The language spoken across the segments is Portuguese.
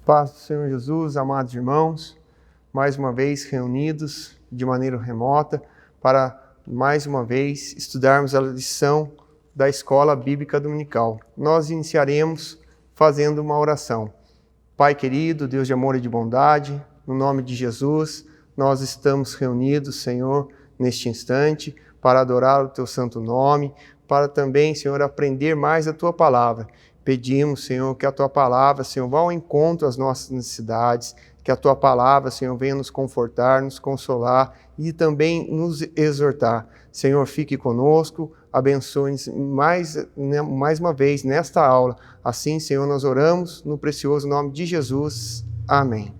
Paz do Senhor Jesus, amados irmãos, mais uma vez reunidos de maneira remota para mais uma vez estudarmos a lição da Escola Bíblica Dominical. Nós iniciaremos fazendo uma oração. Pai querido, Deus de amor e de bondade, no nome de Jesus, nós estamos reunidos, Senhor, neste instante para adorar o Teu santo nome, para também, Senhor, aprender mais a Tua palavra. Pedimos, Senhor, que a Tua palavra, Senhor, vá ao encontro às nossas necessidades, que a Tua palavra, Senhor, venha nos confortar, nos consolar e também nos exortar. Senhor, fique conosco, abençoe-nos mais uma vez nesta aula. Assim, Senhor, nós oramos no precioso nome de Jesus. Amém.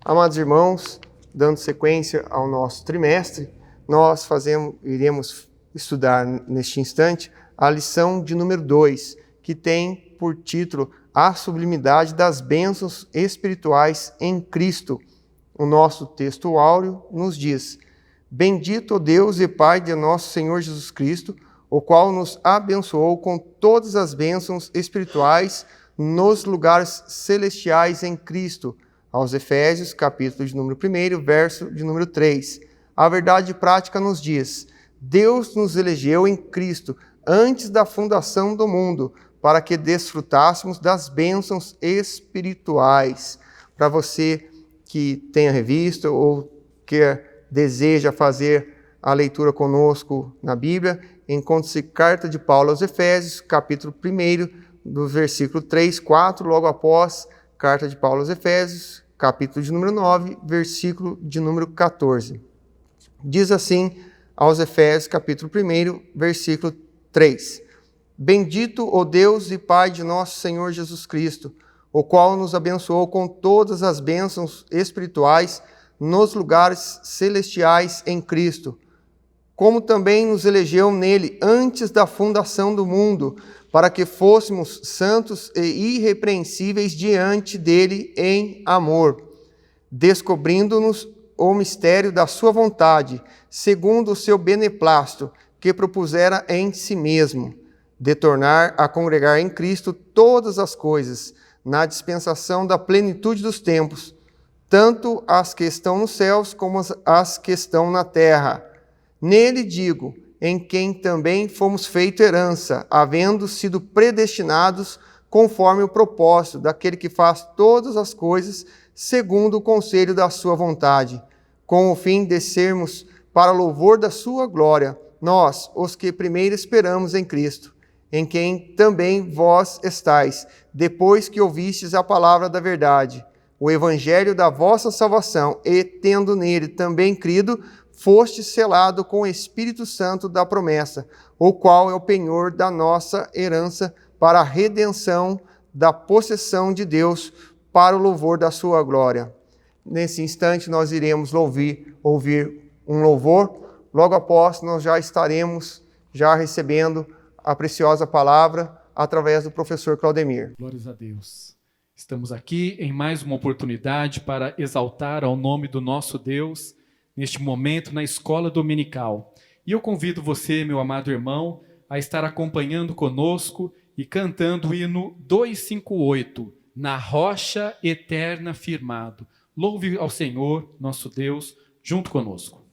Amados irmãos, dando sequência ao nosso trimestre, nós iremos estudar neste instante a lição de número 2, que tem por título A Sublimidade das Bênçãos Espirituais em Cristo. O nosso texto áureo nos diz: Bendito o Deus e Pai de nosso Senhor Jesus Cristo, o qual nos abençoou com todas as bênçãos espirituais nos lugares celestiais em Cristo. Aos Efésios, capítulo de número 1, verso de número 3. A verdade prática nos diz: Deus nos elegeu em Cristo antes da fundação do mundo, para que desfrutássemos das bênçãos espirituais. Para você que tenha revista ou que deseja fazer a leitura conosco na Bíblia, encontre-se Carta de Paulo aos Efésios, capítulo 1, do versículo 3, 4, logo após Carta de Paulo aos Efésios, capítulo de número 9, versículo de número 14. Diz assim aos Efésios, capítulo 1, versículo 3. Bendito o Deus e Pai de nosso Senhor Jesus Cristo, o qual nos abençoou com todas as bênçãos espirituais nos lugares celestiais em Cristo, como também nos elegeu nele antes da fundação do mundo, para que fôssemos santos e irrepreensíveis diante dele em amor, descobrindo-nos o mistério da sua vontade, segundo o seu beneplácito, que propusera em si mesmo, de tornar a congregar em Cristo todas as coisas, na dispensação da plenitude dos tempos, tanto as que estão nos céus como as que estão na terra. Nele digo, em quem também fomos feito herança, havendo sido predestinados conforme o propósito daquele que faz todas as coisas segundo o conselho da sua vontade, com o fim de sermos para louvor da sua glória, nós, os que primeiro esperamos em Cristo, em quem também vós estáis, depois que ouvistes a palavra da verdade, o evangelho da vossa salvação, e, tendo nele também crido, foste selado com o Espírito Santo da promessa, o qual é o penhor da nossa herança para a redenção da possessão de Deus, para o louvor da sua glória. Nesse instante nós iremos ouvir um louvor. Logo após, nós já estaremos recebendo a preciosa palavra através do professor Claudemir. Glórias a Deus. Estamos aqui em mais uma oportunidade para exaltar ao nome do nosso Deus, neste momento na escola dominical. E eu convido você, meu amado irmão, a estar acompanhando conosco e cantando o hino 258, Na Rocha Eterna Firmado. Louve ao Senhor, nosso Deus, junto conosco.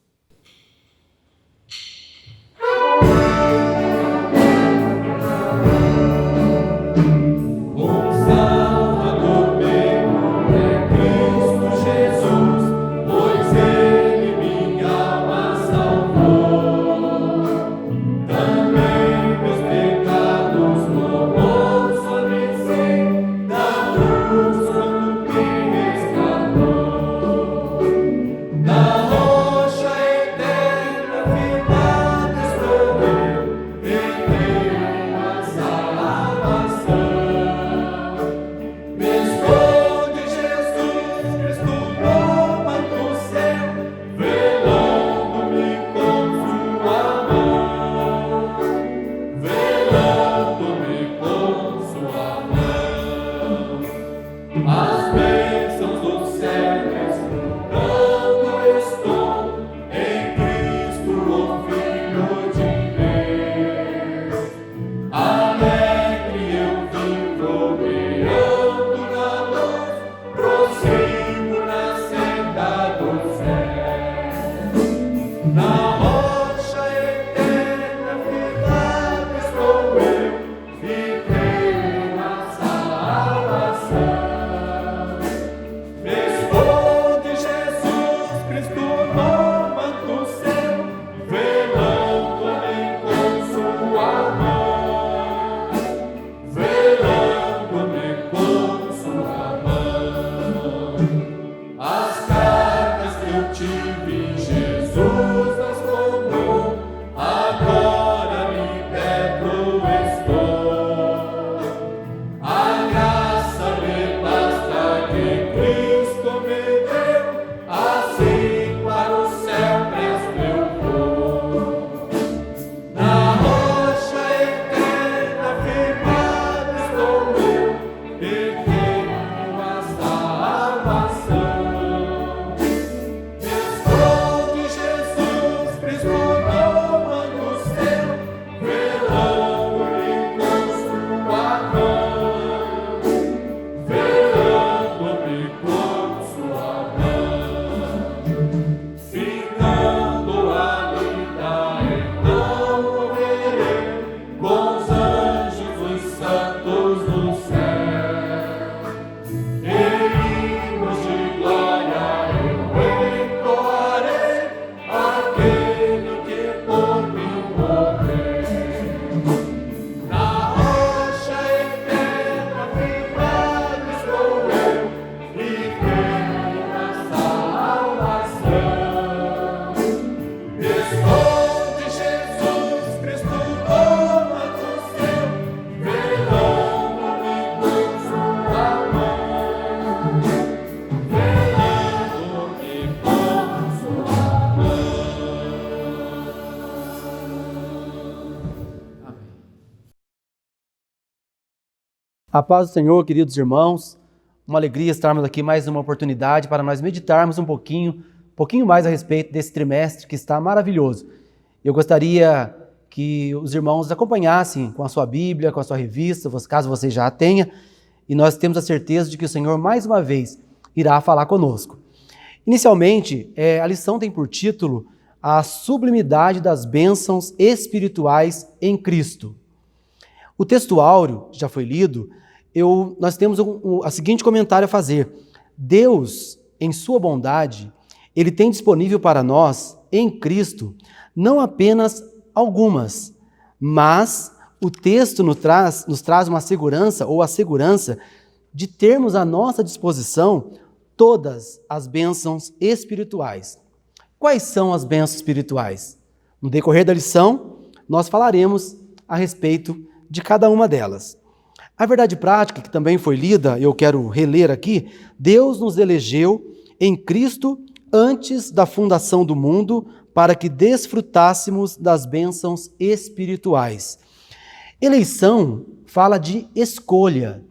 A paz do Senhor, queridos irmãos, uma alegria estarmos aqui mais uma oportunidade para nós meditarmos um pouquinho mais a respeito desse trimestre que está maravilhoso. Eu gostaria que os irmãos acompanhassem com a sua Bíblia, com a sua revista, caso você já a tenha, e nós temos a certeza de que o Senhor mais uma vez irá falar conosco. Inicialmente, a lição tem por título A Sublimidade das Bênçãos Espirituais em Cristo. O texto áureo, já foi lido, nós temos a seguinte comentário a fazer. Deus, em sua bondade, Ele tem disponível para nós, em Cristo, não apenas algumas, mas o texto nos traz uma segurança ou a segurança de termos à nossa disposição todas as bênçãos espirituais. Quais são as bênçãos espirituais? No decorrer da lição, nós falaremos a respeito de cada uma delas. A verdade prática, que também foi lida, eu quero reler aqui, Deus nos elegeu em Cristo antes da fundação do mundo para que desfrutássemos das bênçãos espirituais. Eleição fala de escolha.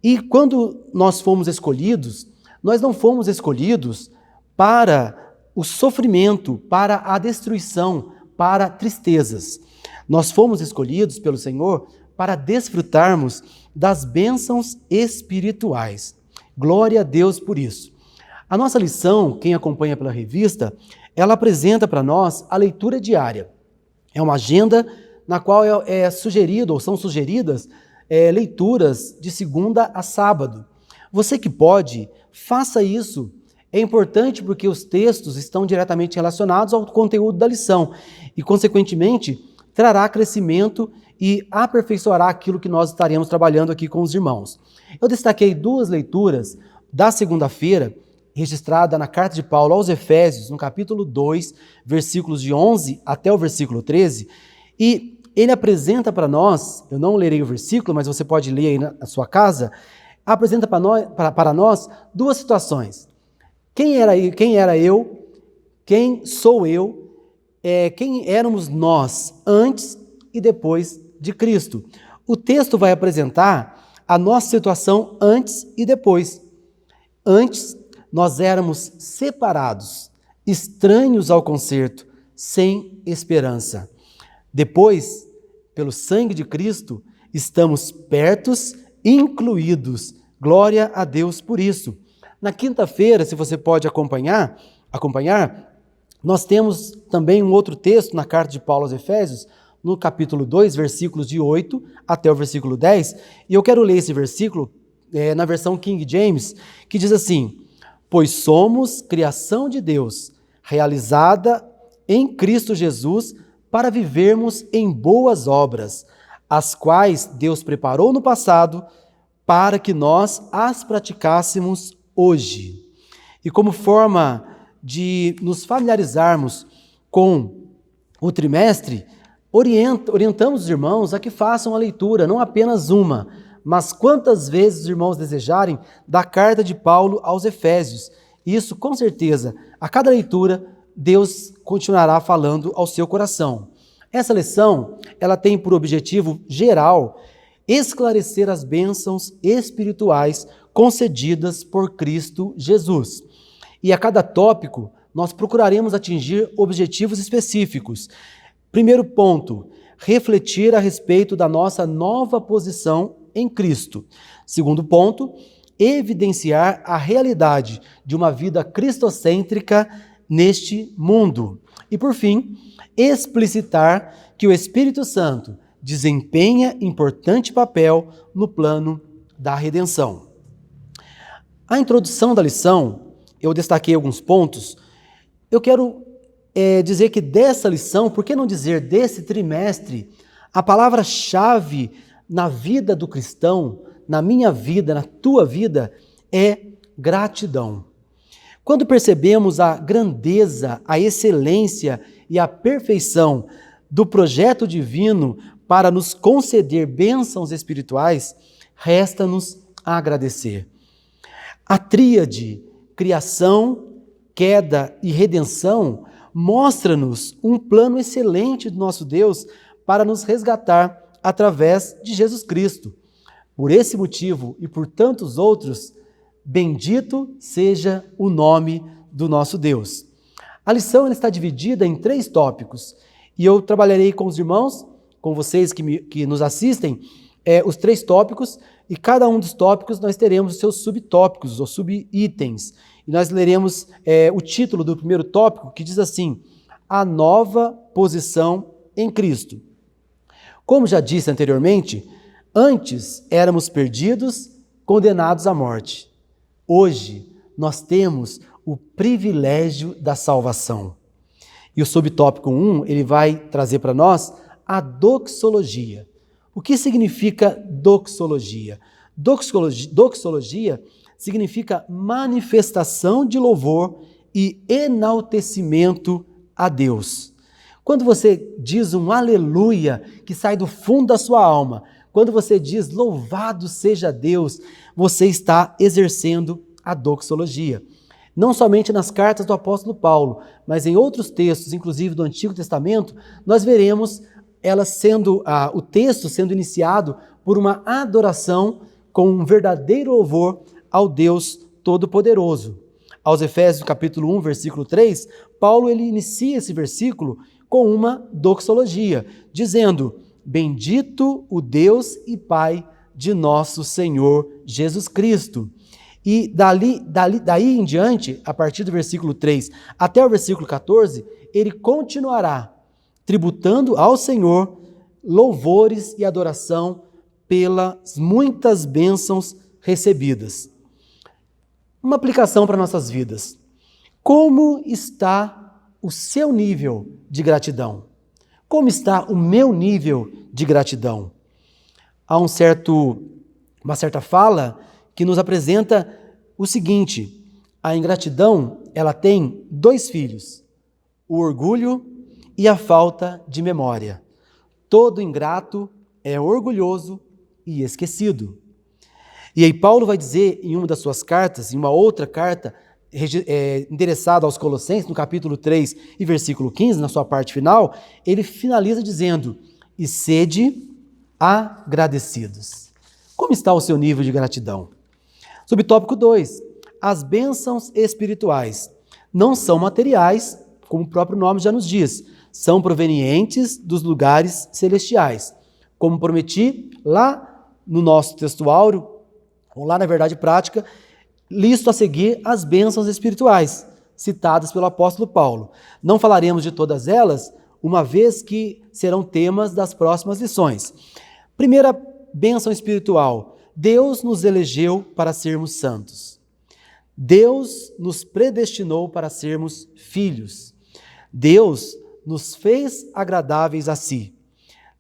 E quando nós fomos escolhidos, nós não fomos escolhidos para o sofrimento, para a destruição, para tristezas. Nós fomos escolhidos pelo Senhor para desfrutarmos das bênçãos espirituais. Glória a Deus por isso. A nossa lição, quem acompanha pela revista, ela apresenta para nós a leitura diária. É uma agenda na qual são sugeridas leituras de segunda a sábado. Você que pode, faça isso. É importante porque os textos estão diretamente relacionados ao conteúdo da lição e, consequentemente, trará crescimento e aperfeiçoará aquilo que nós estaremos trabalhando aqui com os irmãos. Eu destaquei 2 leituras da segunda-feira, registrada na carta de Paulo aos Efésios, no capítulo 2, versículos de 11 até o versículo 13, e ele apresenta para nós, eu não lerei o versículo, mas você pode ler aí na sua casa, apresenta para nós 2 situações. Quem era eu? Quem sou eu? Quem éramos nós antes e depois de Cristo? O texto vai apresentar a nossa situação antes e depois. Antes, nós éramos separados, estranhos ao concerto, sem esperança. Depois, pelo sangue de Cristo, estamos pertos, incluídos. Glória a Deus por isso. Na quinta-feira, se você pode acompanhar, nós temos também um outro texto na carta de Paulo aos Efésios, no capítulo 2, versículos de 8 até o versículo 10, e eu quero ler esse versículo na versão King James, que diz assim: pois somos criação de Deus, realizada em Cristo Jesus, para vivermos em boas obras, as quais Deus preparou no passado, para que nós as praticássemos hoje. E como forma de nos familiarizarmos com o trimestre, orientamos os irmãos a que façam a leitura, não apenas uma, mas quantas vezes os irmãos desejarem, da carta de Paulo aos Efésios. Isso, com certeza, a cada leitura, Deus continuará falando ao seu coração. Essa lição, ela tem por objetivo geral esclarecer as bênçãos espirituais concedidas por Cristo Jesus. E a cada tópico, nós procuraremos atingir objetivos específicos. Primeiro ponto, refletir a respeito da nossa nova posição em Cristo. Segundo ponto, evidenciar a realidade de uma vida cristocêntrica neste mundo. E, por fim, explicitar que o Espírito Santo desempenha importante papel no plano da redenção. A introdução da lição, eu destaquei alguns pontos. Eu quero dizer que dessa lição, por que não dizer desse trimestre, a palavra-chave na vida do cristão, na minha vida, na tua vida, é gratidão. Quando percebemos a grandeza, a excelência e a perfeição do projeto divino para nos conceder bênçãos espirituais, resta-nos agradecer. A tríade, criação, queda e redenção, mostra-nos um plano excelente do nosso Deus para nos resgatar através de Jesus Cristo. Por esse motivo e por tantos outros, bendito seja o nome do nosso Deus. A lição ela está dividida em 3 tópicos e eu trabalharei com os irmãos, com vocês que nos assistem, os 3 tópicos, e cada um dos tópicos nós teremos os seus subtópicos ou subitens. E nós leremos o título do primeiro tópico, que diz assim: a nova posição em Cristo. Como já disse anteriormente, antes éramos perdidos, condenados à morte. Hoje nós temos o privilégio da salvação. E o subtópico 1, ele vai trazer para nós a doxologia. O que significa doxologia? Doxologia significa manifestação de louvor e enaltecimento a Deus. Quando você diz um aleluia que sai do fundo da sua alma, quando você diz louvado seja Deus, você está exercendo a doxologia. Não somente nas cartas do apóstolo Paulo, mas em outros textos, inclusive do Antigo Testamento, nós veremos o texto sendo iniciado por uma adoração com um verdadeiro louvor ao Deus Todo-Poderoso. Aos Efésios capítulo 1, versículo 3, Paulo ele inicia esse versículo com uma doxologia, dizendo: bendito o Deus e Pai de nosso Senhor Jesus Cristo. E daí em diante, a partir do versículo 3 até o versículo 14, ele continuará tributando ao Senhor louvores e adoração pelas muitas bênçãos recebidas. Uma aplicação para nossas vidas. Como está o seu nível de gratidão? Como está o meu nível de gratidão? Há uma certa fala que nos apresenta o seguinte: a ingratidão, ela tem 2 filhos, o orgulho e a falta de memória. Todo ingrato é orgulhoso e esquecido. E aí Paulo vai dizer em uma das suas cartas, em uma outra carta, endereçada aos Colossenses, no capítulo 3 e versículo 15, na sua parte final, ele finaliza dizendo: e sede agradecidos. Como está o seu nível de gratidão? Subtópico 2, as bênçãos espirituais não são materiais, como o próprio nome já nos diz, são provenientes dos lugares celestiais. Como prometi lá no nosso texto áureo, ou lá na verdade prática, listo a seguir as bênçãos espirituais, citadas pelo apóstolo Paulo. Não falaremos de todas elas, uma vez que serão temas das próximas lições. Primeira bênção espiritual: Deus nos elegeu para sermos santos. Deus nos predestinou para sermos filhos. Deus nos fez agradáveis a si.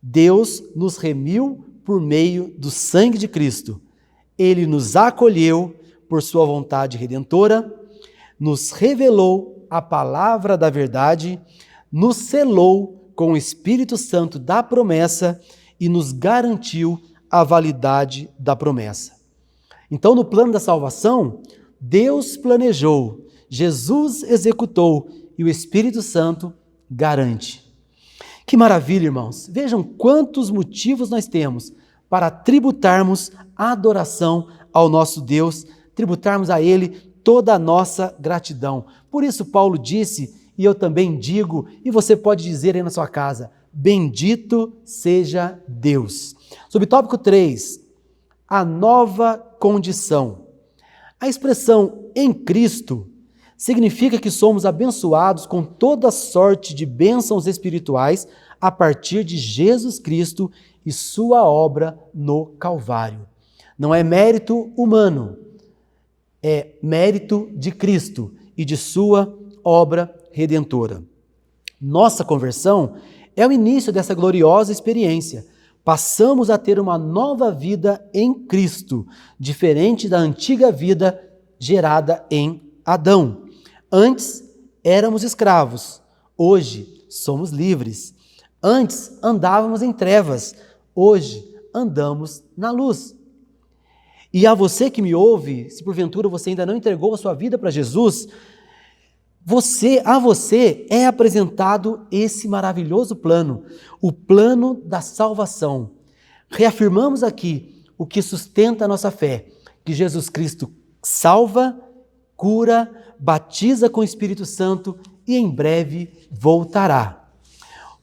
Deus nos remiu por meio do sangue de Cristo. Ele nos acolheu por sua vontade redentora, nos revelou a palavra da verdade, nos selou com o Espírito Santo da promessa e nos garantiu a validade da promessa. Então, no plano da salvação, Deus planejou, Jesus executou e o Espírito Santo garante. Que maravilha, irmãos! Vejam quantos motivos nós temos para tributarmos a adoração ao nosso Deus, tributarmos a Ele toda a nossa gratidão. Por isso Paulo disse, e eu também digo, e você pode dizer aí na sua casa: bendito seja Deus. Subtópico 3, a nova condição. A expressão em Cristo significa que somos abençoados com toda sorte de bênçãos espirituais a partir de Jesus Cristo e sua obra no Calvário. Não é mérito humano, é mérito de Cristo e de sua obra redentora. Nossa conversão é o início dessa gloriosa experiência. Passamos a ter uma nova vida em Cristo, diferente da antiga vida gerada em Adão. Antes éramos escravos, hoje somos livres. Antes andávamos em trevas, hoje andamos na luz. E a você que me ouve, se porventura você ainda não entregou a sua vida para Jesus, a você é apresentado esse maravilhoso plano, o plano da salvação. Reafirmamos aqui, o que sustenta a nossa fé, que Jesus Cristo salva, cura, batiza com o Espírito Santo e em breve voltará.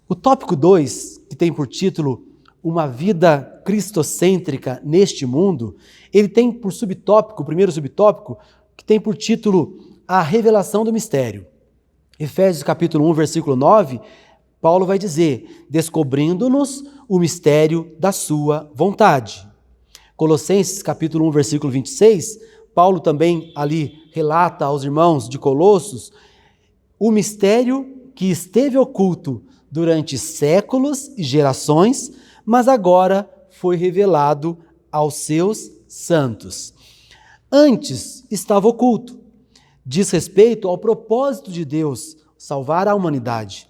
O tópico 2, que tem por título Uma Vida Cristocêntrica neste Mundo, ele tem por subtópico, o primeiro subtópico, que tem por título A Revelação do Mistério. Efésios capítulo 1, versículo 9, Paulo vai dizer, descobrindo-nos o mistério da sua vontade. Colossenses capítulo 1, versículo 26, Paulo também ali relata aos irmãos de Colossos o mistério que esteve oculto durante séculos e gerações, mas agora foi revelado aos seus santos. Antes estava oculto, diz respeito ao propósito de Deus salvar a humanidade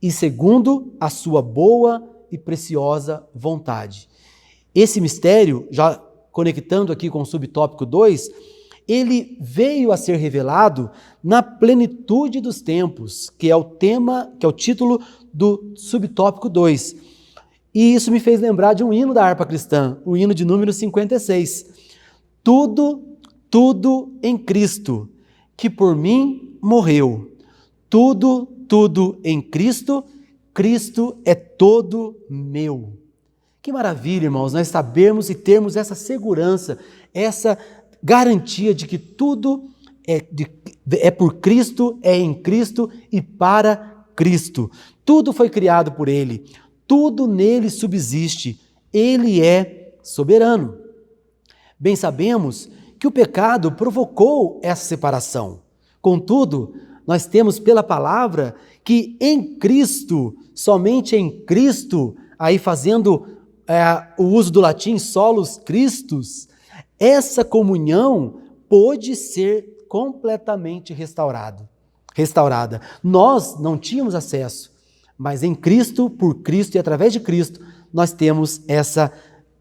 e segundo a sua boa e preciosa vontade. Esse mistério, já conectando aqui com o subtópico 2, ele veio a ser revelado na plenitude dos tempos, que é o tema, que é o título do subtópico 2. E isso me fez lembrar de um hino da harpa cristã, o hino de número 56. Tudo em Cristo, que por mim morreu. Tudo em Cristo, Cristo é todo meu. Que maravilha, irmãos, nós sabermos e termos essa segurança, essa garantia de que tudo é por Cristo, é em Cristo e para Cristo. Tudo foi criado por Ele, tudo nele subsiste, Ele é soberano. Bem sabemos que o pecado provocou essa separação. Contudo, nós temos pela palavra que em Cristo, somente em Cristo, aí fazendo o uso do latim solus Christus, essa comunhão pôde ser completamente restaurada. Nós não tínhamos acesso, mas em Cristo, por Cristo e através de Cristo, nós temos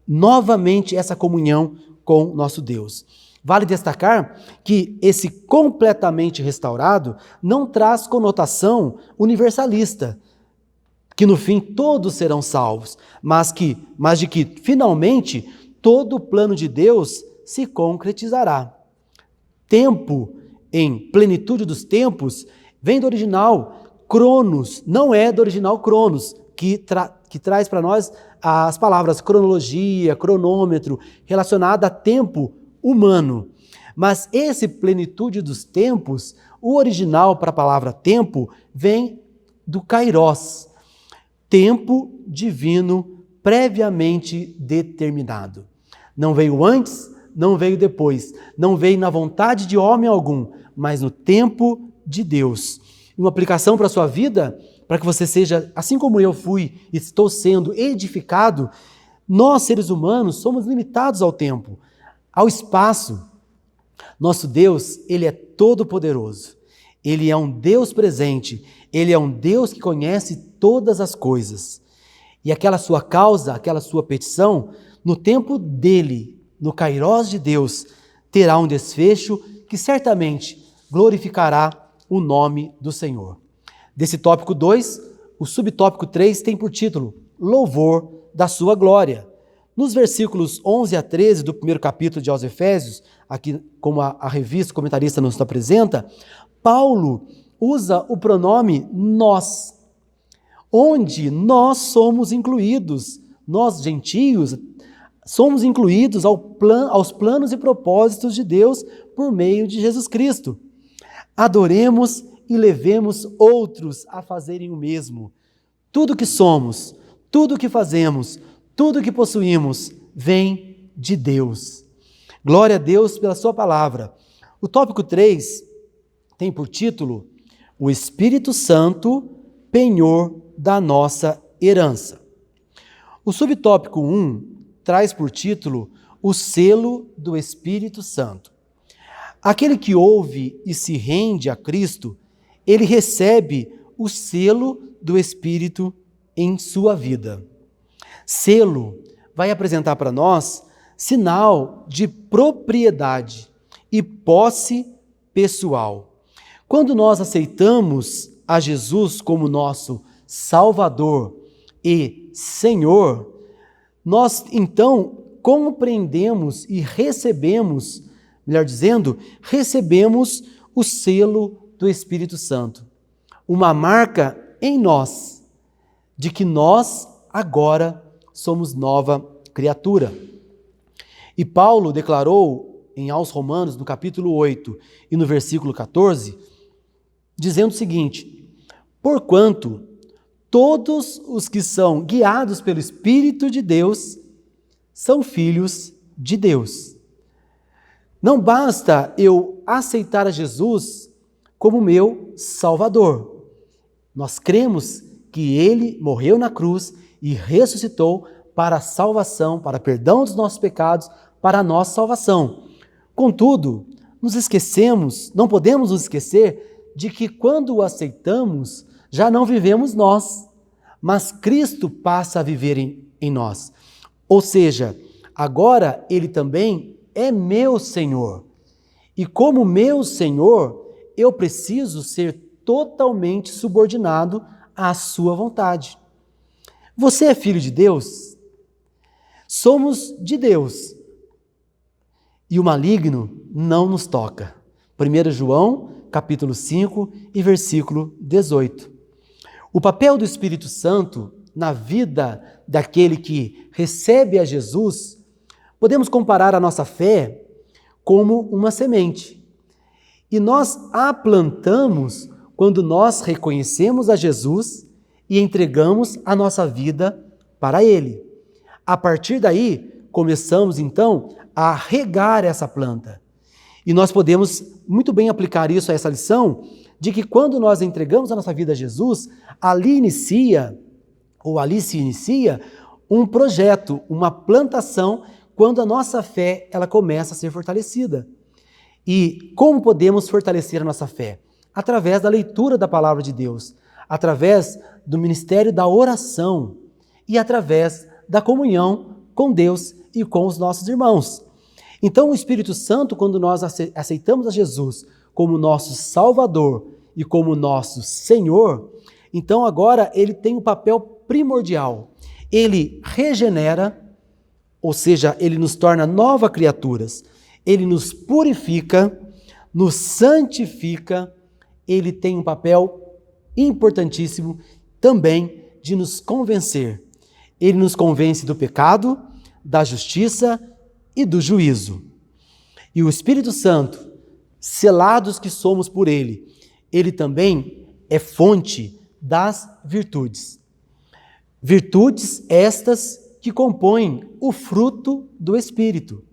novamente essa comunhão com nosso Deus. Vale destacar que esse completamente restaurado não traz conotação universalista, que no fim todos serão salvos, mas de que finalmente todo o plano de Deus se concretizará. Tempo, em plenitude dos tempos, vem do original Cronos, não é do original Cronos, que traz para nós as palavras cronologia, cronômetro, relacionada a tempo humano. Mas esse plenitude dos tempos, o original para a palavra tempo, vem do kairos, tempo divino previamente determinado. Não veio antes, não veio depois, não veio na vontade de homem algum, mas no tempo de Deus. E uma aplicação para a sua vida, para que você seja, assim como eu fui e estou sendo edificado, nós, seres humanos, somos limitados ao tempo, ao espaço. Nosso Deus, Ele é todo-poderoso. Ele é um Deus presente. Ele é um Deus que conhece todas as coisas. E aquela sua causa, aquela sua petição, no tempo dele, no kairos de Deus, terá um desfecho que certamente glorificará o nome do Senhor. Desse tópico 2, o subtópico 3 tem por título Louvor da sua glória. Nos versículos 11 a 13 do primeiro capítulo de aos Efésios, aqui como a revista comentarista nos apresenta, Paulo usa o pronome nós, onde nós somos incluídos, nós gentios, somos incluídos aos planos e propósitos de Deus por meio de Jesus Cristo. Adoremos e levemos outros a fazerem o mesmo. Tudo que somos, tudo que fazemos, tudo que possuímos vem de Deus. Glória a Deus pela sua palavra. O tópico 3 tem por título O Espírito Santo, penhor da nossa herança. O subtópico 1 traz por título O Selo do Espírito Santo. Aquele que ouve e se rende a Cristo, ele recebe o selo do Espírito em sua vida. Selo vai apresentar para nós sinal de propriedade e posse pessoal. Quando nós aceitamos a Jesus como nosso Salvador e Senhor, nós então compreendemos e recebemos, melhor dizendo, recebemos o selo do Espírito Santo. Uma marca em nós de que nós agora somos nova criatura. E Paulo declarou aos Romanos, no capítulo 8 e no versículo 14, dizendo o seguinte: porquanto todos os que são guiados pelo Espírito de Deus são filhos de Deus. Não basta eu aceitar a Jesus como meu Salvador. Nós cremos que Ele morreu na cruz e ressuscitou para a salvação, para perdão dos nossos pecados, para a nossa salvação. Contudo, não podemos nos esquecer de que quando o aceitamos, já não vivemos nós, mas Cristo passa a viver em nós. Ou seja, agora Ele também é meu Senhor. E como meu Senhor, eu preciso ser totalmente subordinado à sua vontade. Você é filho de Deus? Somos de Deus. E o maligno não nos toca. 1 João, capítulo 5 e versículo 18. O papel do Espírito Santo na vida daquele que recebe a Jesus, podemos comparar a nossa fé como uma semente. E nós a plantamos quando nós reconhecemos a Jesus e entregamos a nossa vida para Ele. A partir daí, começamos então a regar essa planta. E nós podemos muito bem aplicar isso a essa lição, de que quando nós entregamos a nossa vida a Jesus, ali se inicia um projeto, uma plantação, quando a nossa fé ela começa a ser fortalecida. E como podemos fortalecer a nossa fé? Através da leitura da palavra de Deus, através do ministério da oração e através da comunhão com Deus e com os nossos irmãos. Então o Espírito Santo, quando nós aceitamos a Jesus como nosso Salvador e como nosso Senhor, então agora ele tem um papel primordial. Ele regenera, ou seja, ele nos torna novas criaturas, ele nos purifica, nos santifica, ele tem um papel importantíssimo também de nos convencer. Ele nos convence do pecado, da justiça e do juízo. E o Espírito Santo, selados que somos por ele, ele também é fonte das virtudes. Virtudes estas que compõem o fruto do Espírito.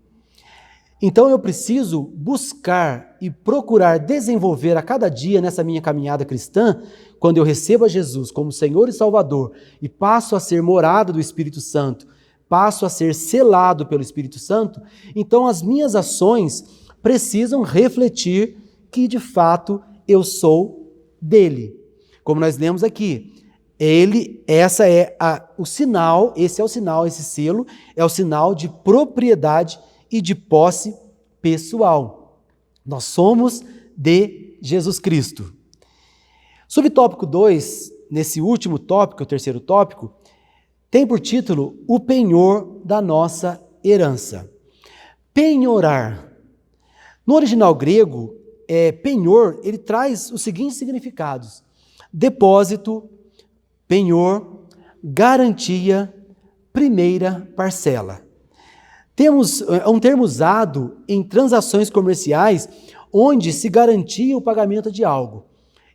Então eu preciso buscar e procurar desenvolver a cada dia nessa minha caminhada cristã, quando eu recebo a Jesus como Senhor e Salvador e passo a ser morada do Espírito Santo, passo a ser selado pelo Espírito Santo, então as minhas ações precisam refletir que de fato eu sou dele. Como nós lemos aqui, o sinal, esse selo é o sinal de propriedade e de posse pessoal. Nós somos de Jesus Cristo. Subtópico 2, nesse último tópico, o terceiro tópico, tem por título o penhor da nossa herança. Penhorar. No original grego, penhor, ele traz os seguintes significados: depósito, penhor, garantia, primeira parcela. É um termo usado em transações comerciais onde se garantia o pagamento de algo.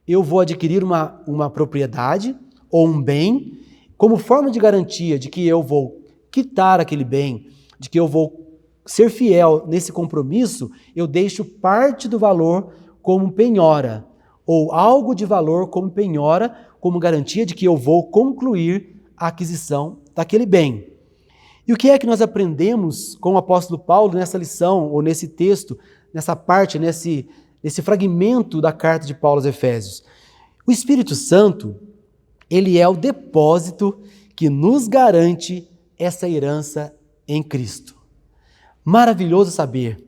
Eu vou adquirir uma propriedade ou um bem, como forma de garantia de que eu vou quitar aquele bem, de que eu vou ser fiel nesse compromisso, eu deixo parte do valor como penhora, ou algo de valor como penhora, como garantia de que eu vou concluir a aquisição daquele bem. E o que é que nós aprendemos com o apóstolo Paulo nessa lição, ou nesse texto, nessa parte, nesse fragmento da carta de Paulo aos Efésios? O Espírito Santo, ele é o depósito que nos garante essa herança em Cristo. Maravilhoso saber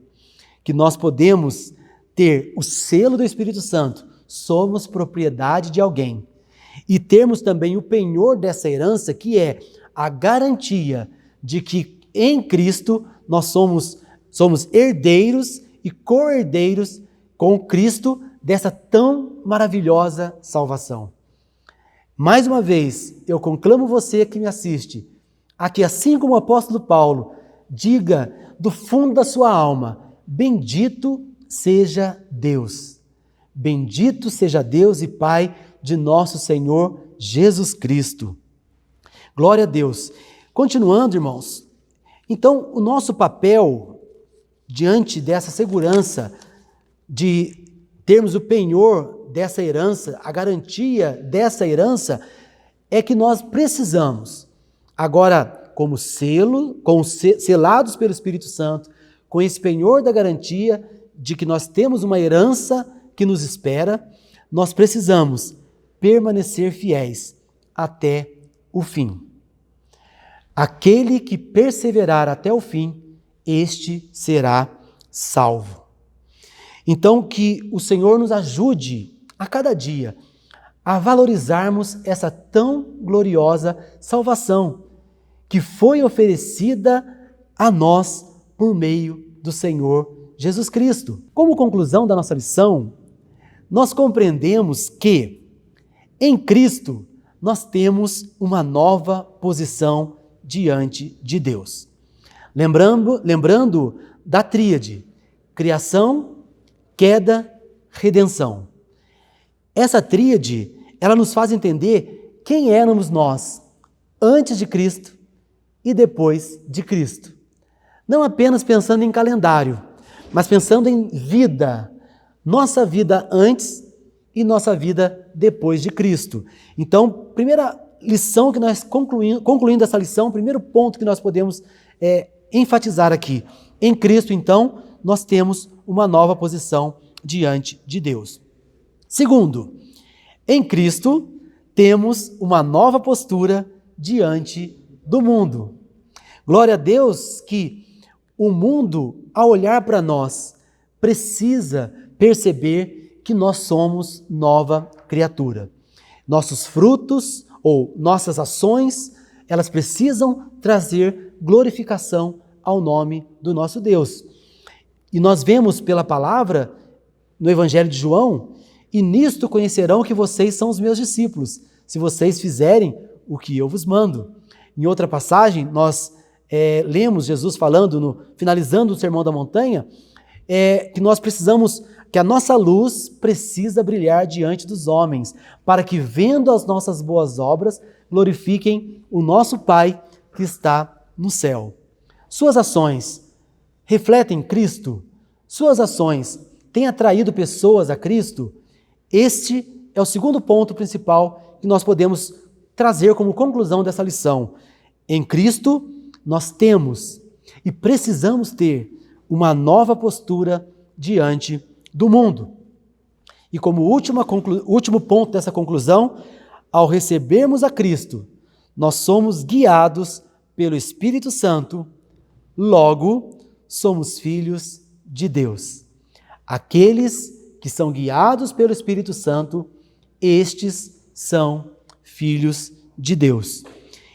que nós podemos ter o selo do Espírito Santo, somos propriedade de alguém, e termos também o penhor dessa herança, que é a garantia de que em Cristo nós somos herdeiros e co-herdeiros com Cristo dessa tão maravilhosa salvação. Mais uma vez, eu conclamo você que me assiste, a que assim como o apóstolo Paulo, diga do fundo da sua alma, bendito seja Deus. Bendito seja Deus e Pai de nosso Senhor Jesus Cristo. Glória a Deus. Continuando, irmãos, então o nosso papel diante dessa segurança de termos o penhor dessa herança, a garantia dessa herança, é que nós precisamos, agora como selados pelo Espírito Santo, com esse penhor da garantia de que nós temos uma herança que nos espera, nós precisamos permanecer fiéis até o fim. Aquele que perseverar até o fim, este será salvo. Então, que o Senhor nos ajude a cada dia a valorizarmos essa tão gloriosa salvação que foi oferecida a nós por meio do Senhor Jesus Cristo. Como conclusão da nossa lição, nós compreendemos que em Cristo nós temos uma nova posição diante de Deus. Lembrando da tríade: criação, queda, redenção. Essa tríade, ela nos faz entender quem éramos nós antes de Cristo e depois de Cristo. Não apenas pensando em calendário, mas pensando em vida. Nossa vida antes e nossa vida depois de Cristo. Então, primeira lição que nós concluindo essa lição, primeiro ponto que nós podemos enfatizar aqui. Em Cristo, então, nós temos uma nova posição diante de Deus. Segundo, em Cristo temos uma nova postura diante do mundo. Glória a Deus que o mundo, ao olhar para nós, precisa perceber que nós somos nova criatura. Nossos frutos ou nossas ações, elas precisam trazer glorificação ao nome do nosso Deus. E nós vemos pela palavra no Evangelho de João: e nisto conhecerão que vocês são os meus discípulos, se vocês fizerem o que eu vos mando. Em outra passagem, nós lemos Jesus falando, finalizando o Sermão da Montanha, que nós precisamos, que a nossa luz precisa brilhar diante dos homens, para que, vendo as nossas boas obras, glorifiquem o nosso Pai que está no céu. Suas ações refletem Cristo? Suas ações têm atraído pessoas a Cristo? Este é o segundo ponto principal que nós podemos trazer como conclusão dessa lição. Em Cristo, nós temos e precisamos ter uma nova postura diante do mundo. E como último ponto dessa conclusão, ao recebermos a Cristo, nós somos guiados pelo Espírito Santo, logo somos filhos de Deus. Aqueles que são guiados pelo Espírito Santo, estes são filhos de Deus.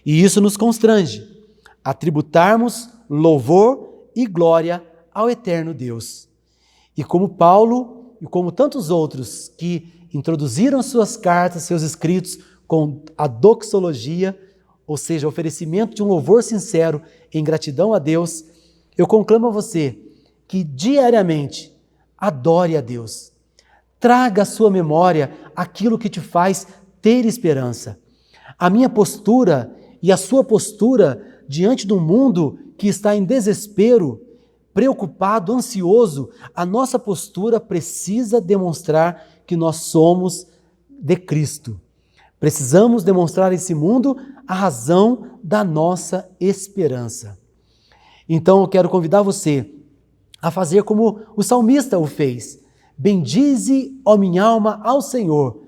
E isso nos constrange a tributarmos louvor e glória ao eterno Deus. E como Paulo e como tantos outros que introduziram suas cartas, seus escritos com a doxologia, ou seja, oferecimento de um louvor sincero em gratidão a Deus, eu conclamo a você que diariamente adore a Deus. Traga à sua memória aquilo que te faz ter esperança. A minha postura e a sua postura diante do mundo que está em desespero, preocupado, ansioso, a nossa postura precisa demonstrar que nós somos de Cristo. Precisamos demonstrar a esse mundo a razão da nossa esperança. Então eu quero convidar você a fazer como o salmista o fez. Bendize, ó minha alma, ao Senhor,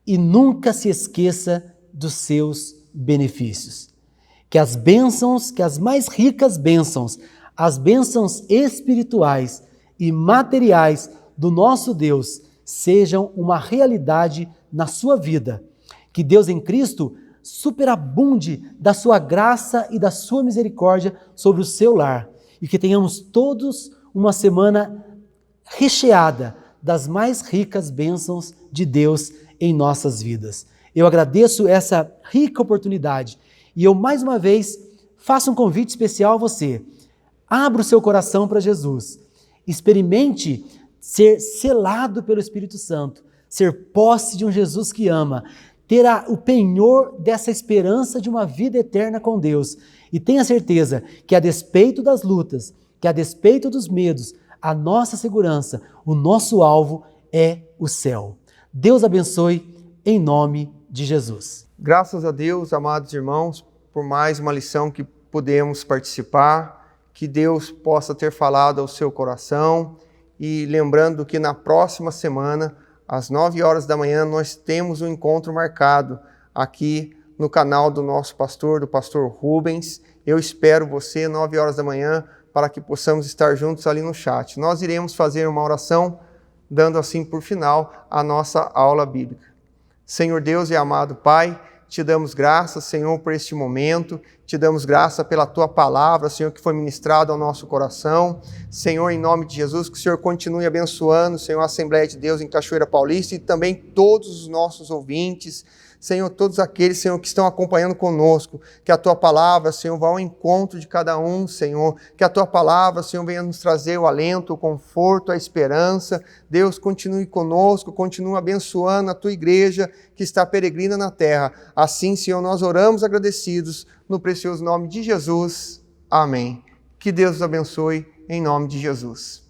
e nunca se esqueça dos seus benefícios. Que as bênçãos, que as mais ricas bênçãos, as bênçãos espirituais e materiais do nosso Deus sejam uma realidade na sua vida. Que Deus em Cristo superabunde da sua graça e da sua misericórdia sobre o seu lar e que tenhamos todos uma semana recheada das mais ricas bênçãos de Deus em nossas vidas. Eu agradeço essa rica oportunidade e eu mais uma vez faço um convite especial a você. Abra o seu coração para Jesus. Experimente ser selado pelo Espírito Santo, ser posse de um Jesus que ama, ter o penhor dessa esperança de uma vida eterna com Deus. E tenha certeza que a despeito das lutas, que a despeito dos medos, a nossa segurança, o nosso alvo é o céu. Deus abençoe em nome de Jesus. Graças a Deus, amados irmãos, por mais uma lição que podemos participar, que Deus possa ter falado ao seu coração e lembrando que na próxima semana, às 9 horas da manhã, nós temos um encontro marcado aqui no canal do nosso pastor, do pastor Rubens. Eu espero você 9 horas da manhã para que possamos estar juntos ali no chat. Nós iremos fazer uma oração dando assim por final a nossa aula bíblica. Senhor Deus e amado Pai, te damos graças, Senhor, por este momento, te damos graça pela Tua palavra, Senhor, que foi ministrada ao nosso coração. Senhor, em nome de Jesus, que o Senhor continue abençoando, Senhor, a Assembleia de Deus em Cachoeira Paulista e também todos os nossos ouvintes, Senhor, todos aqueles, Senhor, que estão acompanhando conosco, que a Tua palavra, Senhor, vá ao encontro de cada um, Senhor, que a Tua palavra, Senhor, venha nos trazer o alento, o conforto, a esperança. Deus, continue conosco, continue abençoando a Tua igreja que está peregrina na terra. Assim, Senhor, nós oramos agradecidos no precioso nome de Jesus. Amém. Que Deus os abençoe em nome de Jesus.